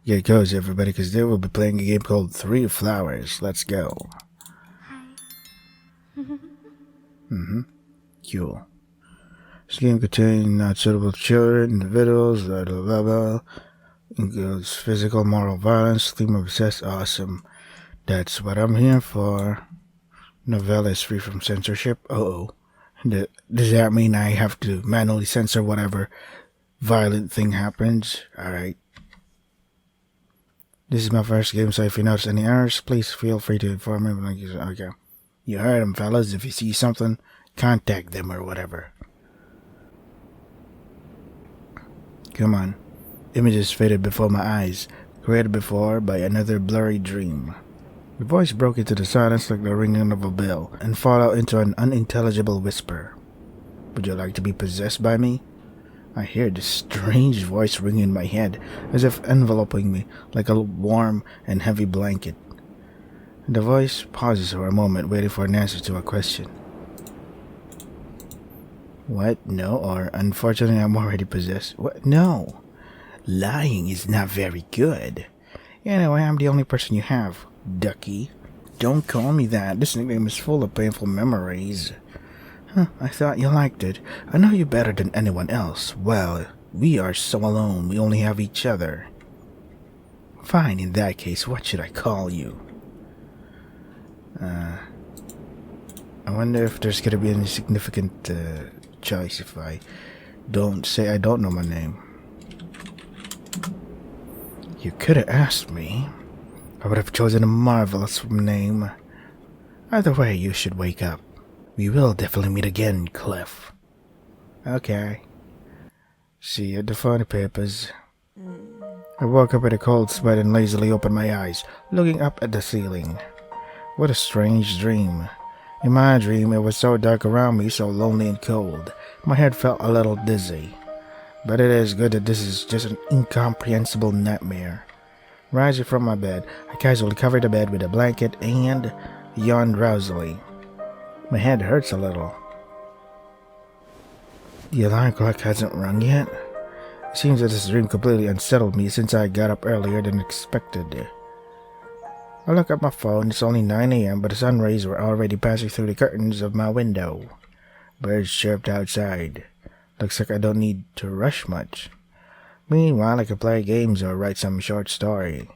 Get cozy, everybody, because they will be playing a game called Three Flowers. Let's go. Cool. This game contains not suitable to children, individuals, blah, blah, blah, blah. Includes physical, moral violence, theme of obsessed, awesome. That's what I'm here for. Novella is free from censorship. Does that mean I have to manually censor whatever violent thing happens? Alright. This is my first game, so if you notice any errors, please feel free to inform me. Okay. You heard them, fellas. If you see something, contact them or whatever. Come on. Images faded before my eyes, created before by another blurry dream. The voice broke into the silence like the ringing of a bell, and followed into an unintelligible whisper. Would you like to be possessed by me? I hear this strange voice ringing in my head, as if enveloping me like a warm and heavy blanket. The voice pauses for a moment, waiting for an answer to a question. What? No? Or, unfortunately, I'm already possessed. What? No. Lying is not very good. Anyway, I'm the only person you have, Ducky. Don't call me that. This nickname is full of painful memories. I thought you liked it. I know you better than anyone else. Well, we are so alone. We only have each other. Fine, in that case, what should I call you? I wonder if there's gonna be any significant choice if I don't say I don't know my name. You could have asked me. I would have chosen a marvelous name. Either way, you should wake up. We will definitely meet again, Cliff. Okay. See you at the funny papers. I woke up with a cold sweat and lazily opened my eyes, looking up at the ceiling. What a strange dream. In my dream, it was so dark around me, so lonely and cold. My head felt a little dizzy. But it is good that this is just an incomprehensible nightmare. Rising from my bed, I casually covered the bed with a blanket and yawned drowsily. My head hurts a little. The alarm clock hasn't rung yet. It seems that this dream completely unsettled me since I got up earlier than expected. I look at my phone. It's only 9 a.m., but the sun rays were already passing through the curtains of my window. Birds chirped outside. Looks like I don't need to rush much. Meanwhile, I could play games or write some short story.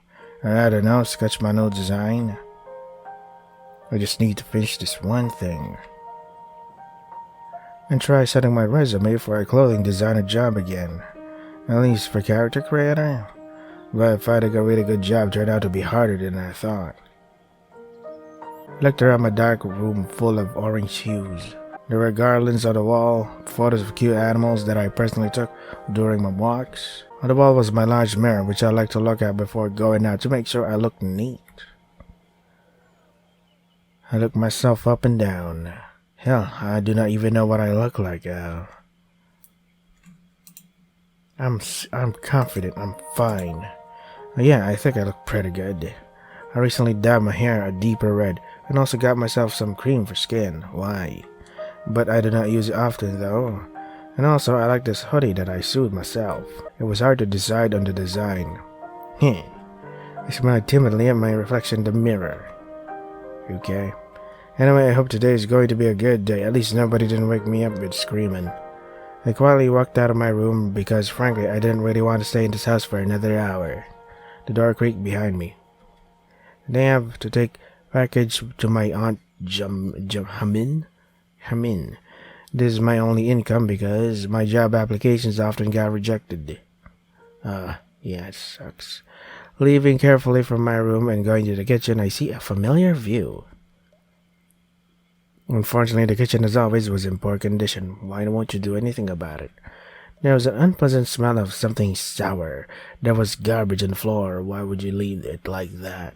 Or I don't know, sketch my new design. I just need to finish this one thing. And try setting my resume for a clothing designer job again. At least for character creator. But finding a really good job turned out to be harder than I thought. I looked around my dark room full of orange hues. There were garlands on the wall, photos of cute animals that I personally took during my walks. On the wall was my large mirror, which I like to look at before going out to make sure I look neat. I looked myself up and down. Hell, I do not even know what I look like. I'm confident. I'm fine. Yeah, I think I look pretty good. I recently dyed my hair a deeper red and also got myself some cream for skin. Why? But I do not use it often though. And also, I like this hoodie that I sewed myself. It was hard to decide on the design. I smiled timidly at my reflection in the mirror. Okay. Anyway, I hope today is going to be a good day. At least nobody didn't wake me up with screaming. I quietly walked out of my room because, frankly, I didn't really want to stay in this house for another hour. The door creaked behind me. They have to take package to my aunt Hamin. This is my only income because my job applications often got rejected. Yeah, it sucks. Leaving carefully from my room and going to the kitchen, I see a familiar view. Unfortunately, the kitchen as always was in poor condition. Why won't you do anything about it? There was an unpleasant smell of something sour. There was garbage on the floor. Why would you leave it like that?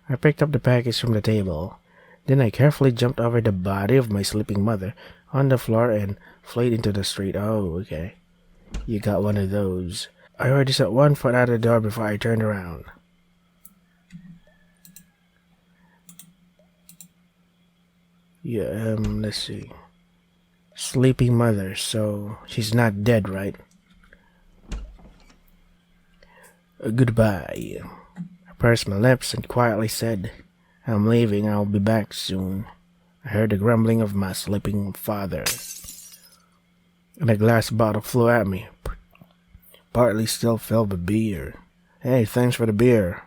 I picked up the package from the table. Then I carefully jumped over the body of my sleeping mother on the floor and fled into the street. Oh, okay. You got one of those. I already set 1 foot out of the door before I turned around. Yeah, let's see. Sleeping mother, so she's not dead, right? Goodbye. I pursed my lips and quietly said, I'm leaving, I'll be back soon. I heard the grumbling of my sleeping father, and a glass bottle flew at me, partly still filled with beer. Hey, thanks for the beer.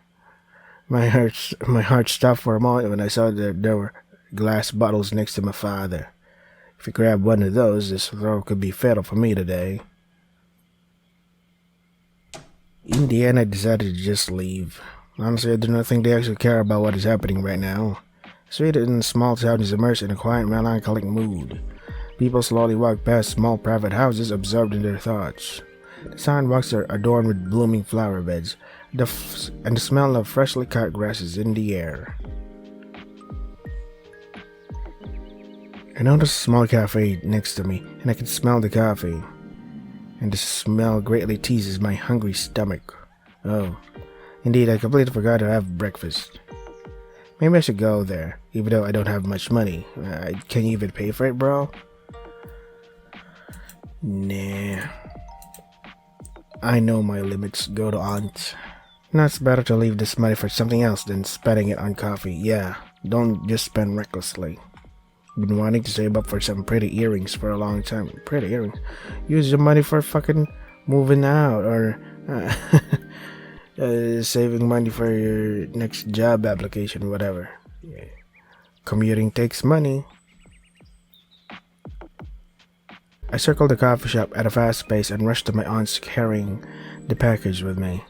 My heart stopped for a moment when I saw that there were glass bottles next to my father. If he grabbed one of those, this throw could be fatal for me today. In the end, I decided to just leave. Honestly, I do not think they actually care about what is happening right now. Street in a small town is immersed in a quiet, melancholic mood. People slowly walk past small private houses, absorbed in their thoughts. The sidewalks are adorned with blooming flower beds, and the smell of freshly cut grass is in the air. I noticed a small cafe next to me, and I can smell the coffee. And the smell greatly teases my hungry stomach. Oh, indeed, I completely forgot to have breakfast. Maybe I should go there, even though I don't have much money. Can you even pay for it, bro? Nah. I know my limits. Go to aunt. No, it's better to leave this money for something else than spending it on coffee. Yeah, don't just spend recklessly. Been wanting to save up for some pretty earrings for a long time. Pretty earrings? Use your money for fucking moving out or saving money for your next job application, whatever. Yeah. Commuting takes money. I circled the coffee shop at a fast pace and rushed to my aunt's carrying the package with me.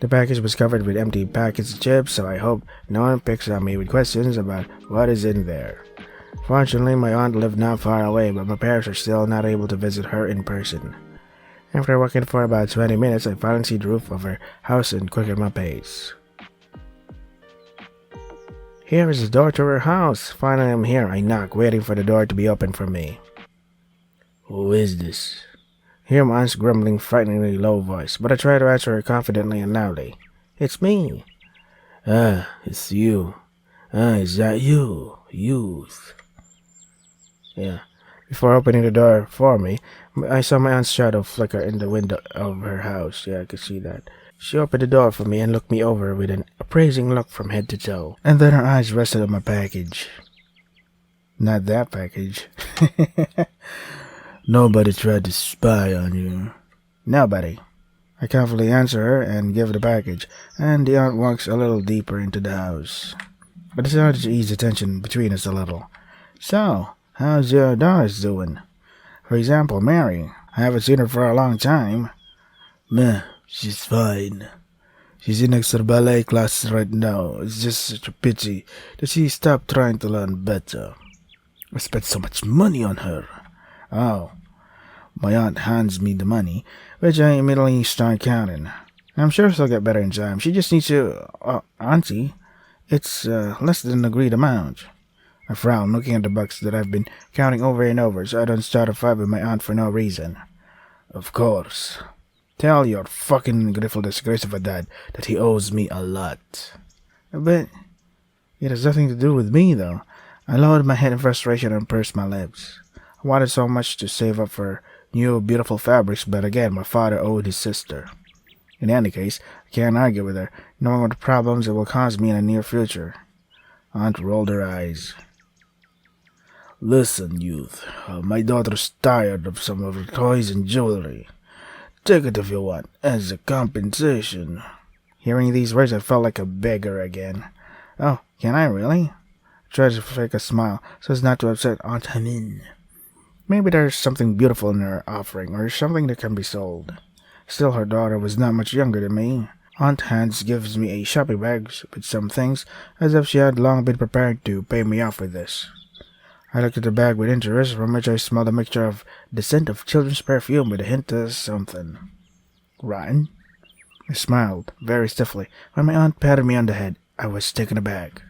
The package was covered with empty packets of chips, so I hope no one picks on me with questions about what is in there. Fortunately, my aunt lived not far away, but my parents are still not able to visit her in person. After walking for about 20 minutes, I finally see the roof of her house and quickened my pace. Here is the door to her house. Finally, I'm here. I knock, waiting for the door to be opened for me. Who is this? Hear my aunt's grumbling, frighteningly low voice, but I try to answer her confidently and loudly. It's me. It's you. Is that you, youth? Yeah. Before opening the door for me, I saw my aunt's shadow flicker in the window of her house. Yeah, I could see that. She opened the door for me and looked me over with an appraising look from head to toe. And then her eyes rested on my package. Not that package. Nobody tried to spy on you. Nobody. I confidently answer her and give the package, and the aunt walks a little deeper into the house. I decided to ease the tension between us a little. So, how's your daughter doing? For example, Mary. I haven't seen her for a long time. Meh, she's fine. She's in extra ballet class right now. It's just such a pity that she stopped trying to learn better. I spent so much money on her. Oh. My aunt hands me the money, which I immediately start counting. I'm sure she'll get better in time. She just needs to... Auntie, it's less than an agreed amount. I frown, looking at the bucks that I've been counting over and over, so I don't start a fight with my aunt for no reason. Of course. Tell your fucking grateful disgrace of a dad that he owes me a lot. But it has nothing to do with me, though. I lowered my head in frustration and pursed my lips. I wanted so much to save up for new beautiful fabrics, but again, my father owed his sister. In any case, I can't argue with her, knowing what problems it will cause me in the near future. Aunt rolled her eyes. Listen, youth, my daughter's tired of some of her toys and jewelry. Take it if you want, as a compensation. Hearing these words, I felt like a beggar again. Oh, can I really? I tried to fake a smile, so as not to upset Aunt Hamin. Maybe there's something beautiful in her offering, or something that can be sold. Still, her daughter was not much younger than me. Aunt Hans gives me a shopping bag with some things, as if she had long been prepared to pay me off with this. I looked at the bag with interest, from which I smelled a mixture of the scent of children's perfume with a hint of something. Rotten? I smiled, very stiffly. When my aunt patted me on the head, I was taken aback.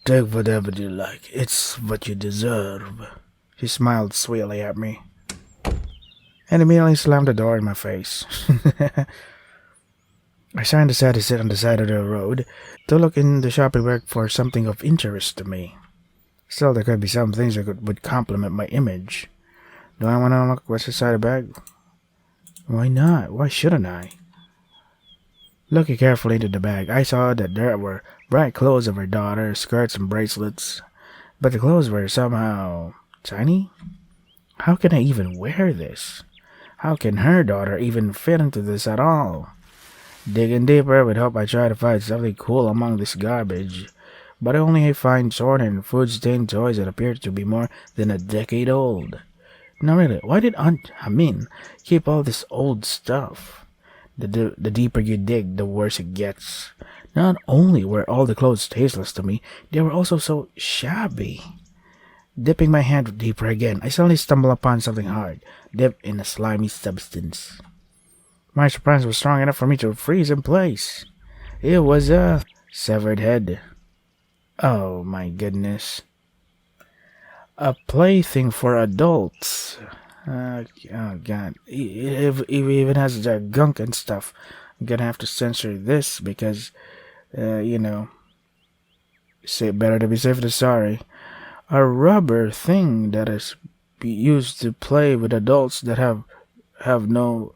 Take whatever you like. It's what you deserve. She smiled sweetly at me, and immediately slammed the door in my face. I signed aside to sit on the side of the road to look in the shopping bag for something of interest to me. Still, there could be some things that would complement my image. Do I want to look what's inside the bag? Why not? Why shouldn't I? Looking carefully into the bag, I saw that there were bright clothes of her daughter, skirts and bracelets, but the clothes were somehow tiny. How can I even wear this? How can her daughter even fit into this at all? Digging deeper would help I try to find something cool among this garbage, but I only find torn and food-stained toys that appear to be more than a decade old. Now really, why did Aunt Hamin keep all this old stuff? The deeper you dig, the worse it gets. Not only were all the clothes tasteless to me, they were also so shabby. Dipping my hand deeper again, I suddenly stumbled upon something hard, dipped in a slimy substance. My surprise was strong enough for me to freeze in place. It was a severed head. Oh my goodness. A plaything for adults. Oh god. It even has the gunk and stuff. I'm gonna have to censor this because, say better to be safe than sorry. A rubber thing that is used to play with adults that have no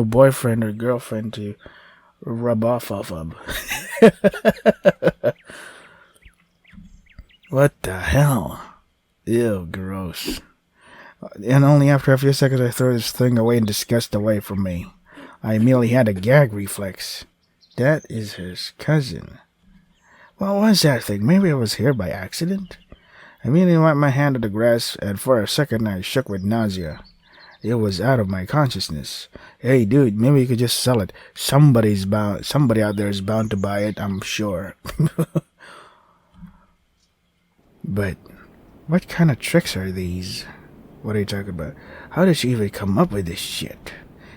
boyfriend or girlfriend to rub off of them. What the hell? Ew, gross. And only after a few seconds I threw this thing away in disgust away from me. I immediately had a gag reflex. That is his cousin. What was that thing? Maybe it was here by accident? I immediately wiped my hand on the grass, and for a second I shook with nausea. It was out of my consciousness. Hey, dude, maybe you could just sell it. Somebody out there is bound to buy it, I'm sure. But what kind of tricks are these? What are you talking about? How did she even come up with this shit?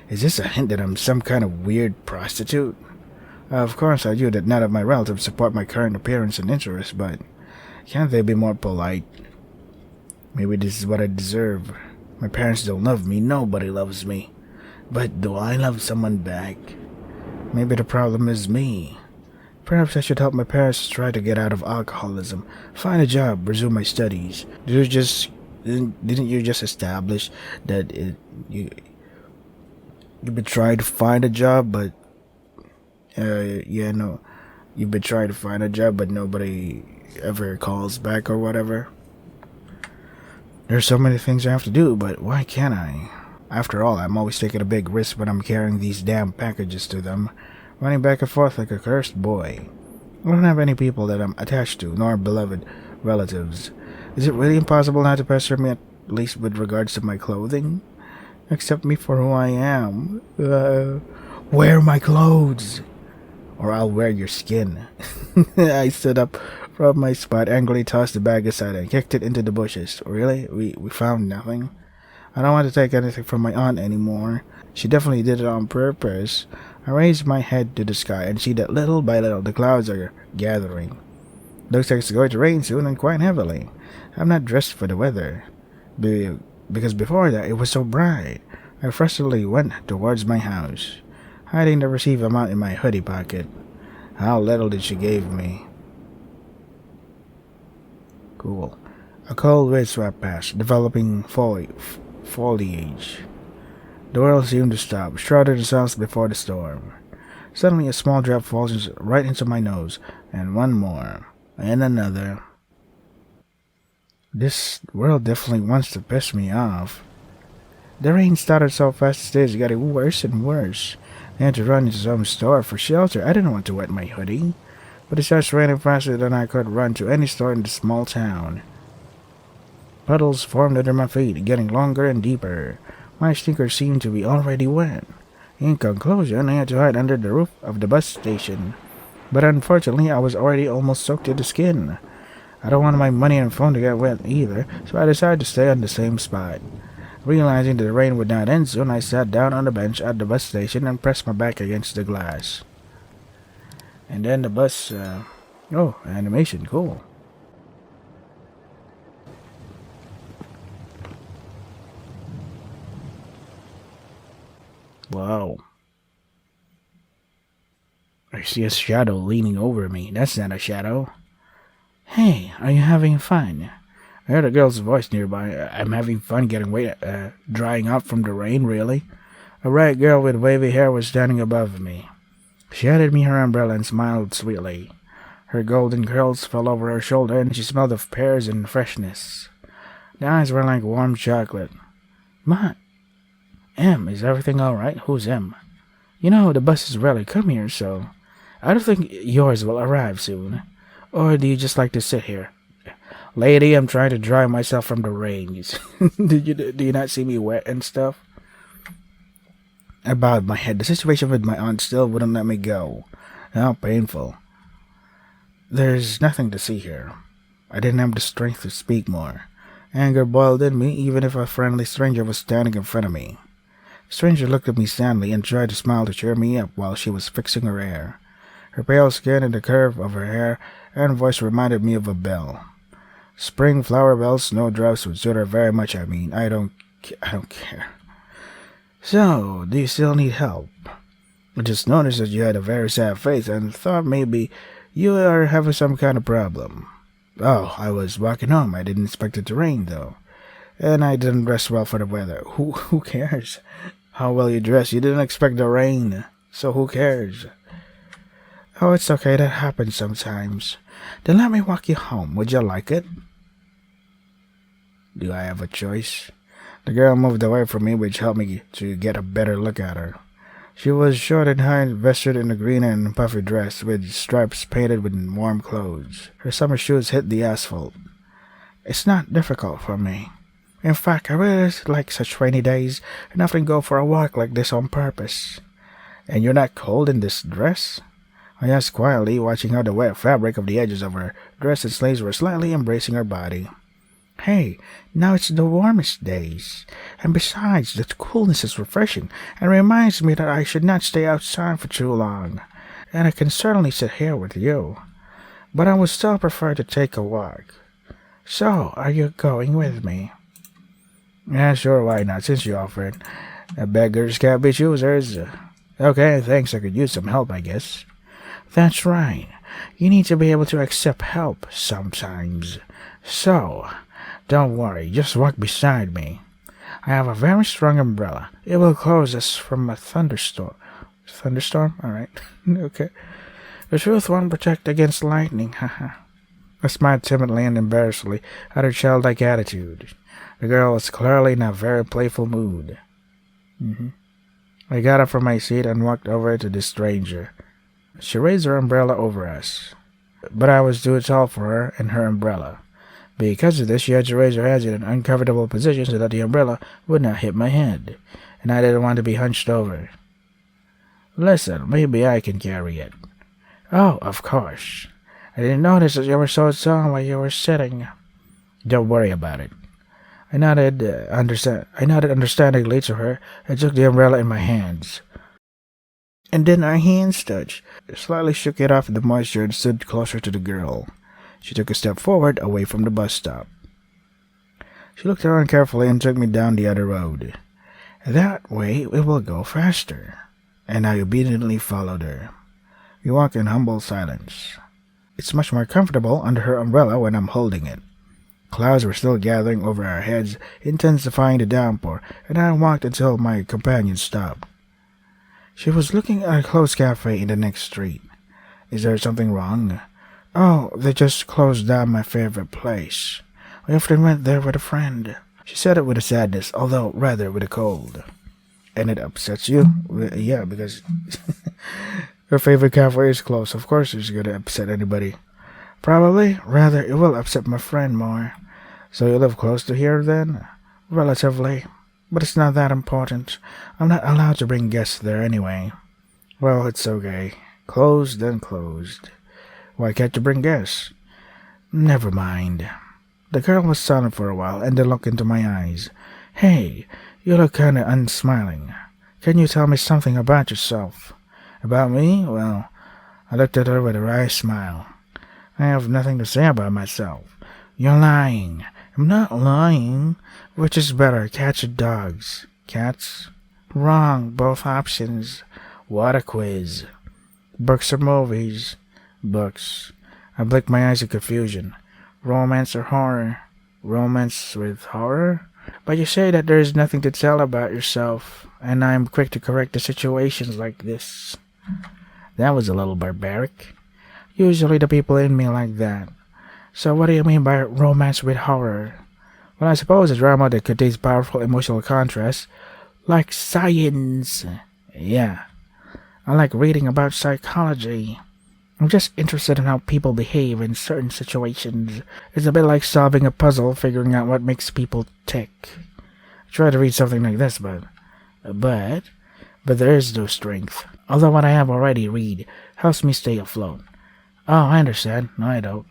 Is this a hint that I'm some kind of weird prostitute? Of course, I knew that none of my relatives support my current appearance and interests, but can't they be more polite? Maybe this is what I deserve. My parents don't love me, nobody loves me. But do I love someone back? Maybe the problem is me. Perhaps I should help my parents try to get out of alcoholism, find a job, resume my studies. Didn't you just establish that you've been trying to find a job, but you've been trying to find a job, but nobody ever calls back or whatever? There's so many things I have to do, but why can't I? After all, I'm always taking a big risk when I'm carrying these damn packages to them, running back and forth like a cursed boy. I don't have any people that I'm attached to, nor beloved relatives. Is it really impossible not to pester me, at least with regards to my clothing? Accept me for who I am. Wear my clothes, or I'll wear your skin. I stood up from my spot, angrily tossed the bag aside, and kicked it into the bushes. Really? We found nothing? I don't want to take anything from my aunt anymore. She definitely did it on purpose. I raised my head to the sky and see that little by little the clouds are gathering. Looks like it's going to rain soon and quite heavily. I'm not dressed for the weather, because before that it was so bright. I frustratedly went towards my house, hiding the receipt amount in my hoodie pocket. How little did she give me? Cool. A cold wind swept past, developing foliage. The world seemed to stop, shrouded themselves before the storm. Suddenly a small drop falls right into my nose, and one more, and another. This world definitely wants to piss me off. The rain started so fast it is getting worse and worse. I had to run into some store for shelter. I didn't want to wet my hoodie, but it starts raining faster than I could run to any store in the small town. Puddles formed under my feet, getting longer and deeper. My sneakers seemed to be already wet. In conclusion, I had to hide under the roof of the bus station. But unfortunately, I was already almost soaked to the skin. I don't want my money and phone to get wet either, so I decided to stay on the same spot. Realizing that the rain would not end soon, I sat down on the bench at the bus station and pressed my back against the glass. And then the bus, animation, cool. Wow. I see a shadow leaning over me. That's not a shadow. Hey, are you having fun? I heard a girl's voice nearby. I'm having fun getting wet, drying out from the rain, really? A bright girl with wavy hair was standing above me. She handed me her umbrella and smiled sweetly. Her golden curls fell over her shoulder, and she smelled of pears and freshness. The eyes were like warm chocolate. "Ma, Em, is everything all right? Who's Em? You know, the bus is rarely come here, so I don't think yours will arrive soon. Or do you just like to sit here?" "Lady, I'm trying to dry myself from the rain. Do you not see me wet and stuff?" I bowed my head. The situation with my aunt still wouldn't let me go. How painful. "There's nothing to see here." I didn't have the strength to speak more. Anger boiled in me, even if a friendly stranger was standing in front of me. The stranger looked at me sadly and tried to smile to cheer me up while she was fixing her hair. Her pale skin and the curve of her hair and voice reminded me of a bell. Spring flower bells, snowdrops would suit her very much. I don't care. "So, do you still need help? I just noticed that you had a very sad face and thought maybe you are having some kind of problem." "Oh, I was walking home. I didn't expect it to rain, though. And I didn't dress well for the weather." Who cares how well you dress? You didn't expect the rain, so who cares?" "Oh, it's okay. That happens sometimes. Then let me walk you home. Would you like it?" Do I have a choice? The girl moved away from me, which helped me to get a better look at her. She was short and high, vested in a green and puffy dress, with stripes painted with warm clothes. Her summer shoes hit the asphalt. "It's not difficult for me. In fact, I really like such rainy days, and often go for a walk like this on purpose." "And you're not cold in this dress?" I asked quietly, watching how the wet fabric of the edges of her dress and sleeves were slightly embracing her body. "Hey, now it's the warmest days. And besides, the coolness is refreshing and reminds me that I should not stay outside for too long. And I can certainly sit here with you. But I would still prefer to take a walk. So, are you going with me?" "Yeah, sure, why not, since you offered. Beggars can't be choosers. Okay, thanks, I could use some help, I guess." "That's right. You need to be able to accept help sometimes. So, don't worry, just walk beside me. I have a very strong umbrella. It will close us from a thunderstorm." "Thunderstorm? Alright." Okay. "The truth won't protect against lightning, haha." I smiled timidly and embarrassedly at her childlike attitude. The girl was clearly in a very playful mood. I got up from my seat and walked over to the stranger. She raised her umbrella over us, but I was too tall for her and her umbrella. Because of this, she had to raise her head in an uncomfortable position so that the umbrella would not hit my head, and I didn't want to be hunched over. "Listen, maybe I can carry it." "Oh, of course. I didn't notice that you were so tall while you were sitting." "Don't worry about it." I nodded understandingly to her and took the umbrella in my hands. And then our hands touched. I slightly shook it off the moisture and stood closer to the girl. She took a step forward, away from the bus stop. She looked around carefully and took me down the other road. "That way it will go faster." And I obediently followed her. We walked in humble silence. It's much more comfortable under her umbrella when I'm holding it. Clouds were still gathering over our heads, intensifying the downpour, and I walked until my companion stopped. She was looking at a closed cafe in the next street. "Is there something wrong?" "Oh, they just closed down my favorite place. I often went there with a friend." She said it with a sadness, although rather with a cold. "And it upsets you?" "Yeah, because her favorite cafe is closed. Of course it's going to upset anybody." "Probably. Rather, it will upset my friend more." "So you live close to here, then?" "Relatively. But it's not that important. I'm not allowed to bring guests there anyway." "Well, it's okay. Closed, then closed. Why can't you bring guests?" "Never mind." The girl was silent for a while and then looked into my eyes. "Hey, you look kinda unsmiling. Can you tell me something about yourself?" "About me? Well," I looked at her with a wry smile. "I have nothing to say about myself." "You're lying." "I'm not lying." "Which is better, cats or dogs?" "Cats." "Wrong, both options." "What a quiz." "Books or movies?" "Books." I blinked my eyes in confusion. "Romance or horror?" "Romance with horror?" But you say that there is nothing to tell about yourself, and I'm quick to correct the situations like this. That was a little barbaric. Usually the people in me like that. So what do you mean by romance with horror? Well, I suppose a drama that contains powerful emotional contrast, like science. Yeah, I like reading about psychology. I'm just interested in how people behave in certain situations. It's a bit like solving a puzzle, figuring out what makes people tick. I try to read something like this, but there is no strength. Although what I have already read helps me stay afloat. Oh, I understand. No, I don't.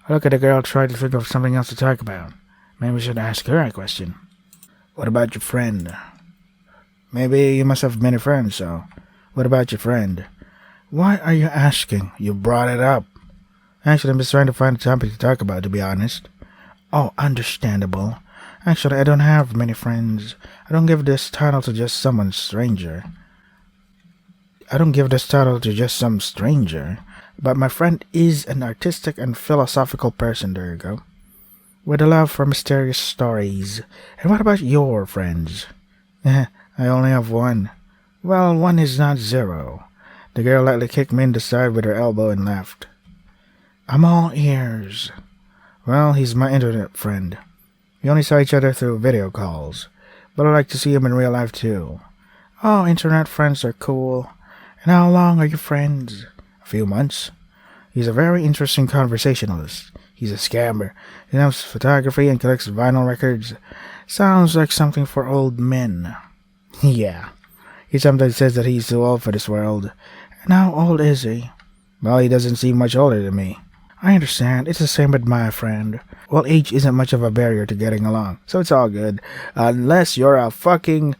I look at the girl, try to think of something else to talk about. Maybe we should ask her a question. What about your friend? Maybe you must have many friends, so what about your friend? Why are you asking? You brought it up. Actually, I'm just trying to find a topic to talk about, to be honest. Oh, understandable. Actually, I don't have many friends. I don't give this title to just someone stranger. I don't give this title to just some stranger. But my friend is an artistic and philosophical person, there you go. With a love for mysterious stories. And what about your friends? I only have one. Well, one is not zero. The girl lightly kicked me in the side with her elbow and laughed. I'm all ears. Well, he's my internet friend. We only saw each other through video calls, but I like to see him in real life too. Oh, internet friends are cool. And how long are you friends? A few months. He's a very interesting conversationalist. He's a scammer. He knows photography and collects vinyl records. Sounds like something for old men. Yeah. He sometimes says that he's too old for this world. And how old is he? Well, he doesn't seem much older than me. I understand. It's the same with my friend. Well, age isn't much of a barrier to getting along, so it's all good. Unless you're a fucking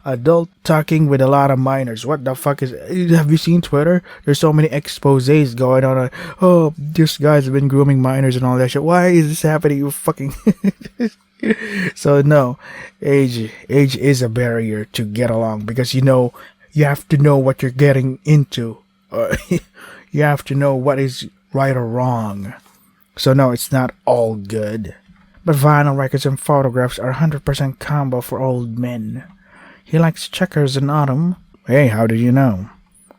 adult talking with a lot of minors. What the fuck is... Have you seen Twitter? There's so many exposés going on. Oh, this guy's been grooming minors and all that shit. Why is this happening? You fucking... So no, age is a barrier to get along because you have to know what you're getting into. You have to know what is right or wrong. So no, it's not all good. But vinyl records and photographs are 100% combo for old men. He likes checkers in autumn. Hey, how did you know?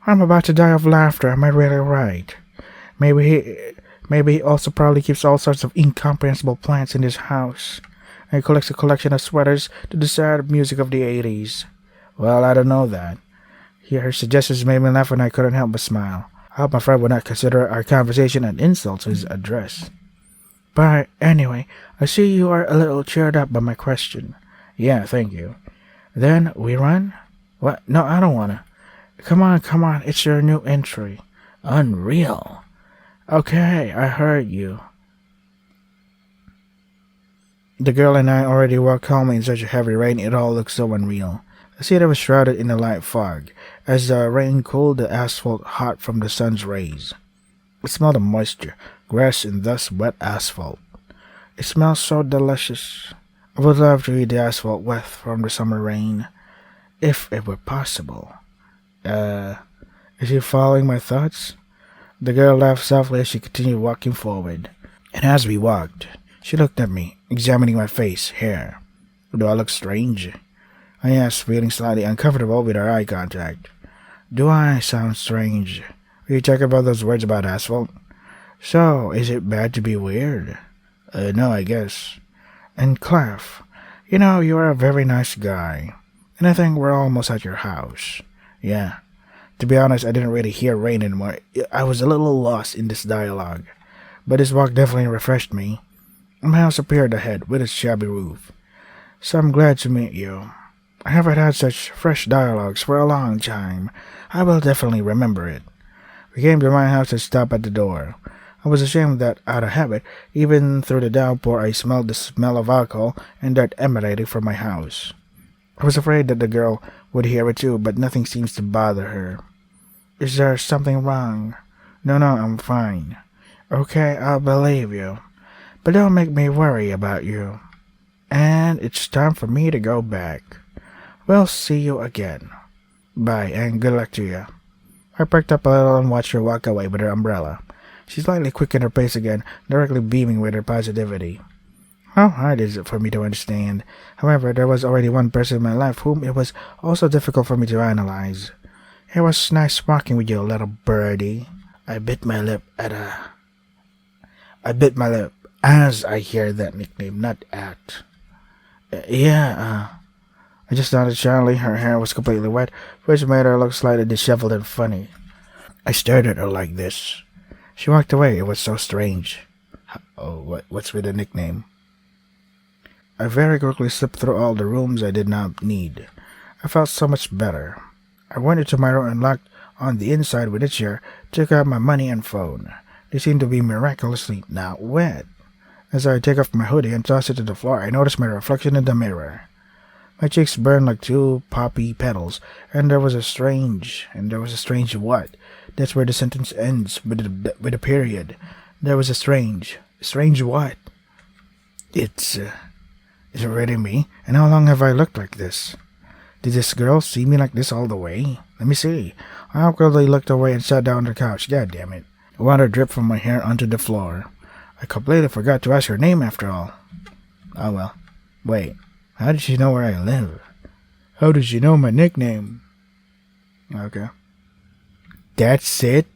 I'm about to die of laughter. Am I really right? Maybe he also probably keeps all sorts of incomprehensible plants in his house. And he collects a collection of sweaters to the sad music of the 80s. Well, I don't know that. Her suggestions made me laugh and I couldn't help but smile. I hope my friend would not consider our conversation an insult to his address. But anyway, I see you are a little cheered up by my question. Yeah, thank you. Then we run? What? No, I don't wanna. Come on, it's your new entry. Unreal. Okay, I heard you. The girl and I already walked home in such a heavy rain it all looked so unreal. The city was shrouded in a light fog, as the rain cooled the asphalt hot from the sun's rays. It smelled of moisture, grass, and thus wet asphalt. It smells so delicious. I would love to eat the asphalt wet from the summer rain, if it were possible. Is she following my thoughts? The girl laughed softly as she continued walking forward. And as we walked, she looked at me, examining my face, hair. Do I look strange? I asked, feeling slightly uncomfortable with our eye contact. Do I sound strange? Are you talking about those words about asphalt? So, is it bad to be weird? No, I guess. And Clef, you are a very nice guy. And I think we're almost at your house. Yeah. To be honest, I didn't really hear rain anymore. I was a little lost in this dialogue. But this walk definitely refreshed me. My house appeared ahead with its shabby roof. So I'm glad to meet you. I haven't had such fresh dialogues for a long time. I will definitely remember it. We came to my house and stopped at the door. I was ashamed that, out of habit, even through the downpour I smelled the smell of alcohol and dirt emanating from my house. I was afraid that the girl would hear it too, but nothing seems to bother her. Is there something wrong? No, I'm fine. Okay, I'll believe you. But don't make me worry about you. And it's time for me to go back. We'll see you again. Bye, and good luck to you. I perked up a little and watched her walk away with her umbrella. She slightly quickened her pace again, directly beaming with her positivity. How hard is it for me to understand? However, there was already one person in my life whom it was also difficult for me to analyze. It was nice walking with you, little birdie. I bit my lip at a. I bit my lip as I hear that nickname, not at. I just noticed Charlie. Her hair was completely wet, which made her look slightly disheveled and funny. I stared at her like this. She walked away. It was so strange. Oh, what's with the nickname? I very quickly slipped through all the rooms I did not need. I felt so much better. I went into my room and locked on the inside with a chair, took out my money and phone. They seemed to be miraculously not wet. As I take off my hoodie and toss it to the floor, I noticed my reflection in the mirror. My cheeks burned like two poppy petals, and there was a strange what? That's where the sentence ends, with a period. There was a strange what? Is it really me? And how long have I looked like this? Did this girl see me like this all the way? Let me see. I awkwardly looked away and sat down on the couch. God damn it. Water dripped from my hair onto the floor. I completely forgot to ask her name after all. Oh well. Wait. How did she know where I live? How did she know my nickname? Okay. That's it?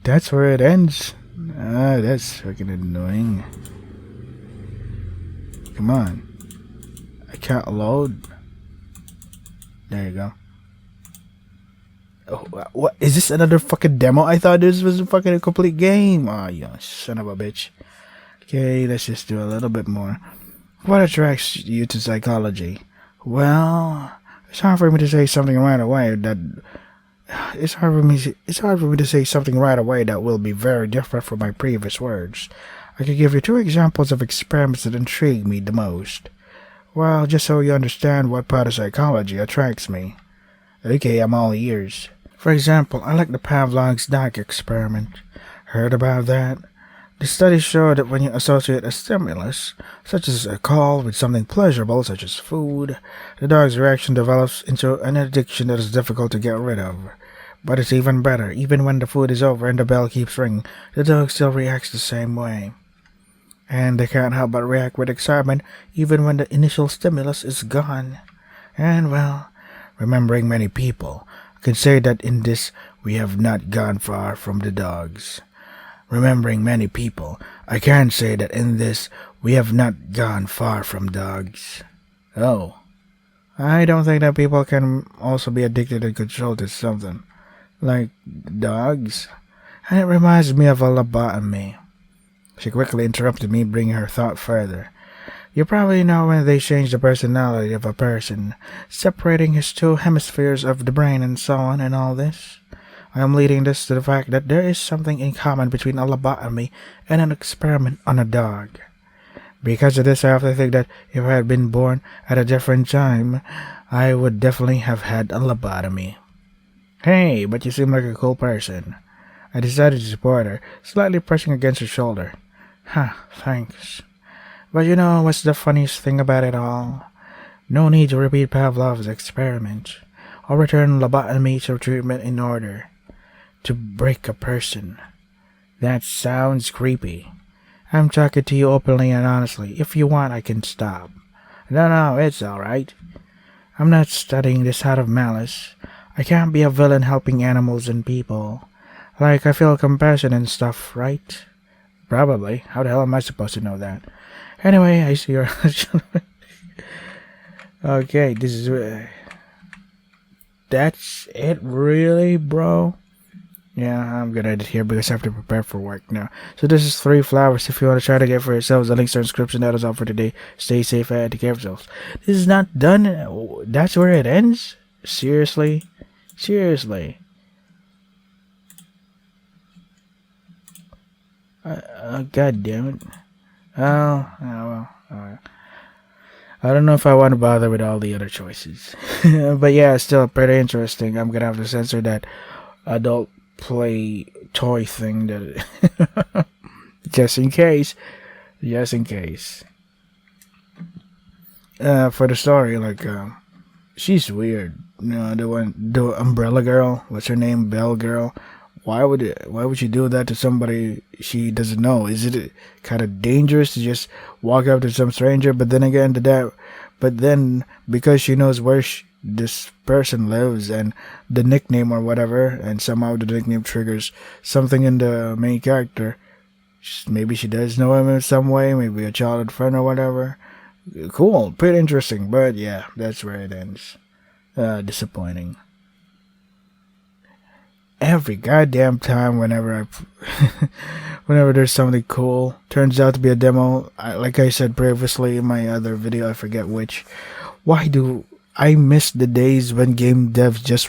That's where it ends? That's fucking annoying. Come on. I can't load. There you go. Oh, what? Is this another fucking demo? I thought this was a fucking complete game. Oh, you son of a bitch. Okay, let's just do a little bit more. What attracts you to psychology? Well, it's hard for me to say something right away that will be very different from my previous words. I could give you two examples of experiments that intrigue me the most. Well, just so you understand what part of psychology attracts me. Okay, I'm all ears. For example, I like the Pavlov's dog experiment. Heard about that? The study showed that when you associate a stimulus, such as a call, with something pleasurable, such as food, the dog's reaction develops into an addiction that is difficult to get rid of. But it's even better. Even when the food is over and the bell keeps ringing, the dog still reacts the same way. And they can't help but react with excitement even when the initial stimulus is gone. And, well, remembering many people, I can say that in this we have not gone far from the dogs. Remembering many people, I can say that in this we have not gone far from dogs. Oh, I don't think that people can also be addicted and controlled to something. Like dogs? And it reminds me of a lobotomy. She quickly interrupted me, bringing her thought further. You probably know when they change the personality of a person, separating his two hemispheres of the brain and so on and all this. I am leading this to the fact that there is something in common between a lobotomy and an experiment on a dog. Because of this, I have to think that if I had been born at a different time, I would definitely have had a lobotomy. Hey, but you seem like a cool person. I decided to support her, slightly pressing against her shoulder. Thanks. But you know what's the funniest thing about it all? No need to repeat Pavlov's experiment, or return lobotomy to treatment in order to break a person. That sounds creepy. I'm talking to you openly and honestly. If you want, I can stop. No, it's alright. I'm not studying this out of malice. I can't be a villain helping animals and people. Like, I feel compassion and stuff, right? Probably. How the hell am I supposed to know that? Anyway, I see your... Okay, this is... That's it, really, bro? Yeah, I'm gonna edit here because I have to prepare for work now. So this is 3 flowers. If you want to try to get for yourselves, the links are in the description. That is all for today. Stay safe and take care of yourselves. This is not done. That's where it ends? Seriously? God damn it. Oh, well. Alright. I don't know if I want to bother with all the other choices. But yeah, it's still pretty interesting. I'm gonna have to censor that adult play toy thing that just in case. For the story, like she's weird. You know, the umbrella girl, what's her name? Bell girl. why would she do that to somebody she doesn't know? Is it kind of dangerous to just walk up to some stranger? But then again, but then because she knows where this person lives and the nickname or whatever, and somehow the nickname triggers something in the main character. Maybe she does know him in some way, maybe a childhood friend or whatever. Cool, pretty interesting, but yeah, that's where it ends. Disappointing. Every goddamn time whenever there's something cool, turns out to be a demo. Like I said previously in my other video, I forget which. Why do I miss the days when game devs just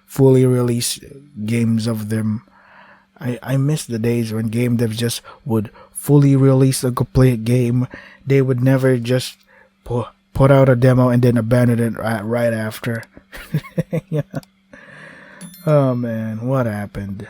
fully released games of them? I miss the days when game devs just would fully release a complete game. They would never just put out a demo and then abandon it right after. Yeah. Oh man, what happened?